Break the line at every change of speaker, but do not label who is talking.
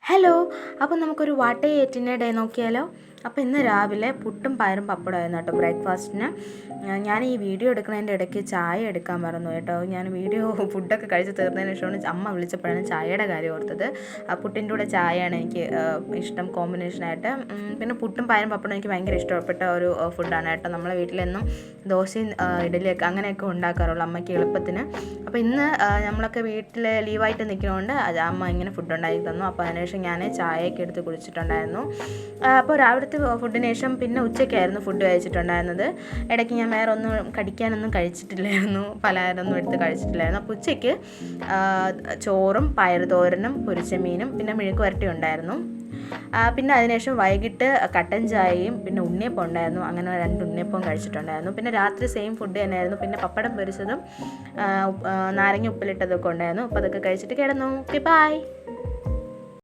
Hello, അപ്പോൾ നമുക്കൊരു what A day നോക്കിയാലോ. അപ്പോൾ ഇന്ന് രാവിലെ പുട്ടും പയറും പപ്പടമായിരുന്നു കേട്ടോ ബ്രേക്ക്ഫാസ്റ്റിന്. ഞാൻ ഈ വീഡിയോ എടുക്കുന്നതിൻ്റെ ഇടയ്ക്ക് ചായ എടുക്കാൻ മറന്നു കേട്ടോ. ഞാൻ ഫുഡൊക്കെ കഴിച്ച് തീർന്നതിന് ശേഷമാണ് അമ്മ വിളിച്ചപ്പോഴാണ് ചായയുടെ കാര്യം ഓർത്തത്. പുട്ടിൻ്റെ കൂടെ ചായയാണ് എനിക്ക് ഇഷ്ടം കോമ്പിനേഷനായിട്ട്. പിന്നെ പുട്ടും പയറും പപ്പടം എനിക്ക് ഭയങ്കര ഇഷ്ടപ്പെട്ട ഒരു ഫുഡാണ് കേട്ടോ. നമ്മളെ വീട്ടിലെന്നും ദോശയും ഇഡലിയൊക്കെ അങ്ങനെയൊക്കെ ഉണ്ടാക്കാറുള്ളൂ അമ്മയ്ക്ക് എളുപ്പത്തിന്. അപ്പോൾ ഇന്ന് നമ്മളൊക്കെ വീട്ടിൽ ലീവായിട്ട് നിൽക്കുന്നതുകൊണ്ട് അമ്മ ഇങ്ങനെ ഫുഡ് ഉണ്ടാക്കി തന്നു. അപ്പോൾ അതിനുശേഷം ഞാൻ ചായയൊക്കെ എടുത്ത് കുടിച്ചിട്ടുണ്ടായിരുന്നു. അപ്പോൾ രാവിലത്തെ ഫുഡിന് ശേഷം പിന്നെ ഉച്ചയ്ക്കായിരുന്നു ഫുഡ് കഴിച്ചിട്ടുണ്ടായിരുന്നത്. ഇടയ്ക്ക് ഞാൻ വേറെ ഒന്നും കടിക്കാനൊന്നും കഴിച്ചിട്ടില്ലായിരുന്നു, പലഹാരമൊന്നും എടുത്ത് കഴിച്ചിട്ടില്ലായിരുന്നു. അപ്പോൾ ഉച്ചയ്ക്ക് ചോറും പയറുതോരനും പൊരിച്ച മീനും പിന്നെ മെഴുക്ക് വരട്ടി ഉണ്ടായിരുന്നു. പിന്നെ അതിനുശേഷം വൈകിട്ട് കട്ടൻ ചായയും പിന്നെ ഉണ്ണിയപ്പം ഉണ്ടായിരുന്നു. അങ്ങനെ 2 ഉണ്ണിയപ്പം കഴിച്ചിട്ടുണ്ടായിരുന്നു. പിന്നെ രാത്രി സെയിം ഫുഡ് തന്നെയായിരുന്നു. പിന്നെ പപ്പടം പൊരിച്ചതും നാരങ്ങ ഉപ്പിലിട്ടതൊക്കെ ഉണ്ടായിരുന്നു. അപ്പോൾ അതൊക്കെ കഴിച്ചിട്ട് കിടന്നു. Okay, by.